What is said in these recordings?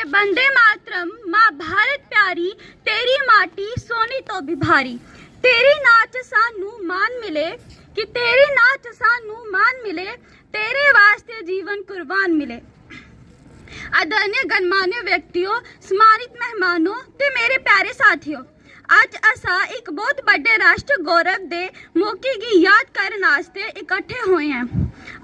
के वंदे मातरम माँ भारत प्यारी, तेरी माटी सोनी तो भी भारी। तेरी नाच सानू मान मिले कि तेरी नाच सानू मान मिले, तेरे वास्ते जीवन कुर्बान मिले। आदरणीय गणमान्य व्यक्तियों, सम्मानित मेहमानों ते मेरे प्यारे साथियों, अज असा एक बहुत बड़े राष्ट्र गौरव दे मौके की याद करने वास्ते इकट्ठे हुए हैं।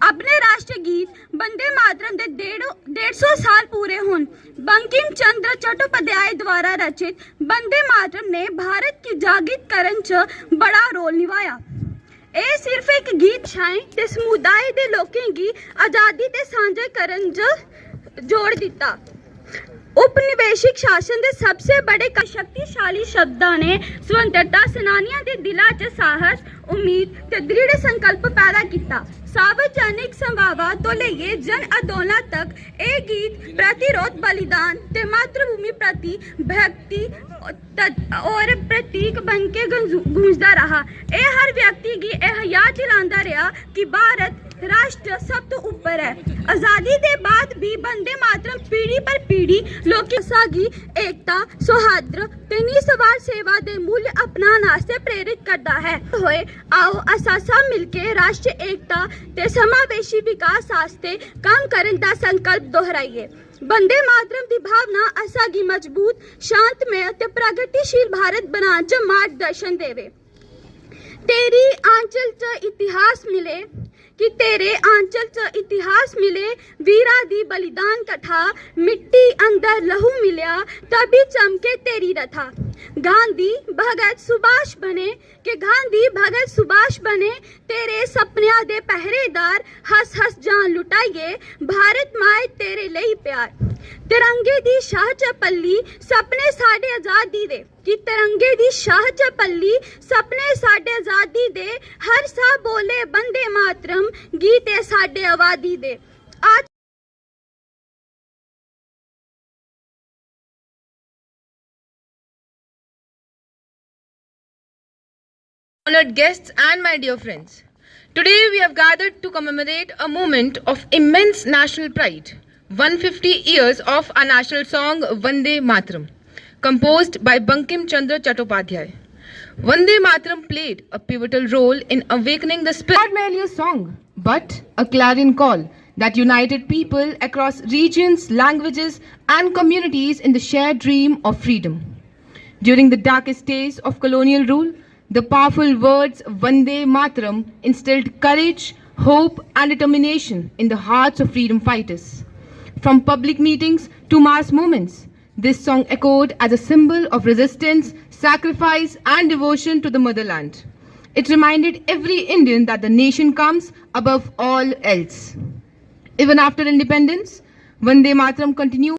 अपने राष्ट्र गीत वंदे मातरम दे 150 साल पूरे होन बंकिम चंद्र चट्टोपाध्याय द्वारा रचित वंदे मातरम ने भारत की जागृत करन च बड़ा रोल निभाया। ये सिर्फ एक गीत छाए ते समुदाय दे लोकें की आज़ादी ते सांझे करन च जोड़ दिता। उपनिवेशिक शासन के सबसे बड़े शक्तिशाली शब्दां ने स्वतंत्रता सेनानियों के दिलों च साहस, उम्मीद ते दृढ़ संकल्प पैदा किया। सार्वजनिक समावां तो लेके जन आंदोलन तक ये गीत प्रतिरोध, बलिदान ते मातृभूमि प्रति भक्ति और प्रतीक बन के गूंजता रहा। ये हर व्यक्ति की यह याद दिलाता रहा कि भारत राष्ट्र सब तो ऊपर है। आजादी के बाद भी वंदे मातरम पीढ़ी पर पीढ़ी लोगों की एकता, सौहार्द ते निस्वार्थ सेवा के मूल्य अपनाने वास्ते प्रेरित करता है। होए आओ असा सब मिलके राष्ट्रीय एकता ते समावेशी विकास वास्ते काम करने का संकल्प दोहराइए। वंदे मातरम की भावना असा की मजबूत, शांतमय ते प्रगतिशील भारत बनाने च मार्गदर्शन देवे। तेरी आंचल च इतिहास मिले कि तेरे आंचल च इतिहास मिले, वीरा दी बलिदान कथा, मिट्टी अंदर लहू मिलिया, तभी चमके तेरी रथा। गांधी भगत सुभाष बने कि गांधी भगत सुभाष बने, तेरे सपनिया दे पहरेदार, हस हस जान लुटाइए, भारत माए तेरे लिए प्यार। तिरंगे दी शाह च पल्ली, सपने साडे आजादी दे कि तिरंगे दी शाह च पल्ली, सपने साडे आजादी दे, हर सा बोले वंदे मातरम, गीते साडे आबादी दे। आज Honored guests and my dear friends, today we have gathered to commemorate a moment of immense national pride, 150 years of our national song Vande Mataram, composed by Bankim Chandra Chattopadhyay. Vande Mataram played a pivotal role in awakening the spirit, not merely a song, but a clarion call that united people across regions, languages and communities in the shared dream of freedom. During the darkest days of colonial rule, the powerful words Vande Mataram instilled courage, hope and determination in the hearts of freedom fighters. From public meetings to mass movements, this song echoed as a symbol of resistance, sacrifice and devotion to the motherland. It reminded every Indian that the nation comes above all else. Even after independence, Vande Mataram continued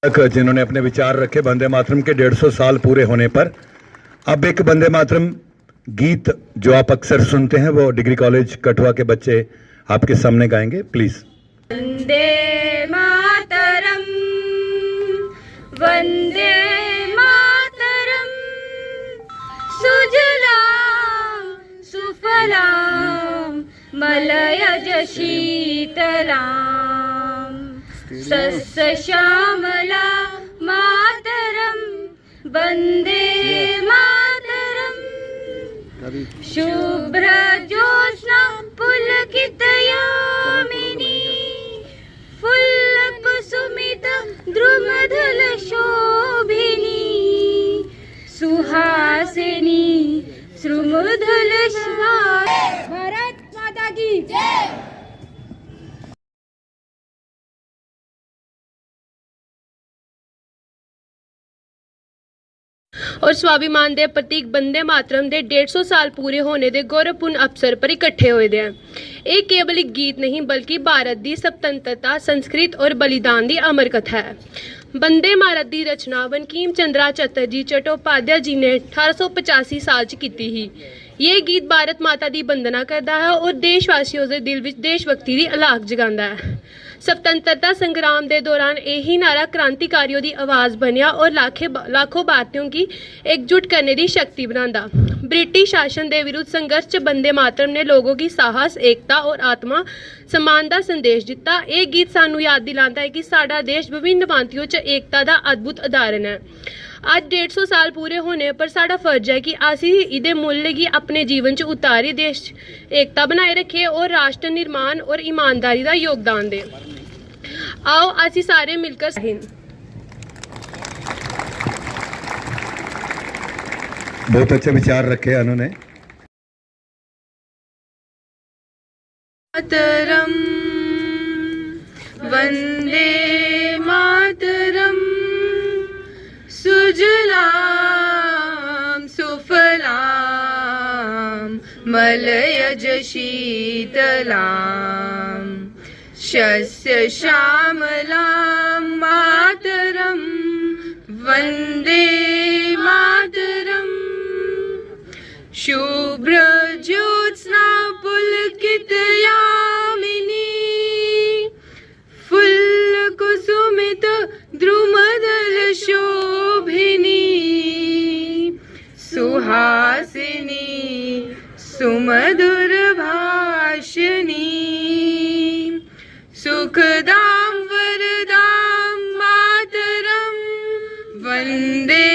जिन्होंने अपने विचार रखे वंदे मातरम के 150 साल पूरे होने पर। अब एक वंदे मातरम गीत जो आप अक्सर सुनते हैं वो डिग्री कॉलेज कठुआ के बच्चे आपके सामने गाएंगे, प्लीज। वंदे मातरम, वंदे मातरम, सुजलाम सुफलाम मलयज शीतलाम, सस्य श्यामला मातरम, वंदे मातरम। शुभ्र ज्योत्स्ना पुलकित यामिनी, फुल्लकुसुमित द्रुमधुल शोभिनी, सुहासिनी श्रुमधुल सुहास। भारत माता की जय। और स्वाभिमान के प्रतीक वंदे मातरम के 150 साल पूरे होने के गौरवपूर्ण अवसर पर इकट्ठे हुए हैं। ये केवल एक गीत नहीं बल्कि भारत की स्वतंत्रता, संस्कृति और बलिदान की अमर कथा है। वंदे मातरम की रचना बंकिम चंद्र चटर्जी चट्टोपाध्याय जी ने 1885 साल की थी। ये गीत भारत माता की वंदना करता है और देशवासियों के दिल में देशभक्ति की अलाक जगाता है। स्वतंत्रता संग्राम के दौरान यही नारा क्रांतिकारियों की आवाज़ बनिया और लाखों भारतीयों की एकजुट करने की शक्ति बनाता। ब्रिटिश शासन के विरुद्ध संघर्ष च वंदे मातरम ने लोगों की साहस, एकता और आत्मा सम्मान का संदेश दिता। ये गीत सानू याद दिलाता है कि साडा देश विभिन्न भांतियों च एकता का अद्भुत उदाहरण है। आज 150 साल पूरे होने पर साडा फर्ज है कि असी इहदे मूल्य गी अपने जीवन च उतारी, देश एकता बनाए रखे और राष्ट्र निर्माण और ईमानदारी का योगदान दें। आओ असी सारे मिलकर हिंद। बहुत अच्छे विचार रखे उन्होंने। मातरम वंदे मातरम सुजलाम सुफलाम मलयज शीतलाम शस्य श्यामलाम मातरम वंदे मातरम शुभ्र ज्योत्स्ना पुलकित यामिनी फुल्ल कुसुमित द्रुमदल शोभिनी सुहासिनी सुमधुर भाषिणी सुखदां वरदां मातरं वन्दे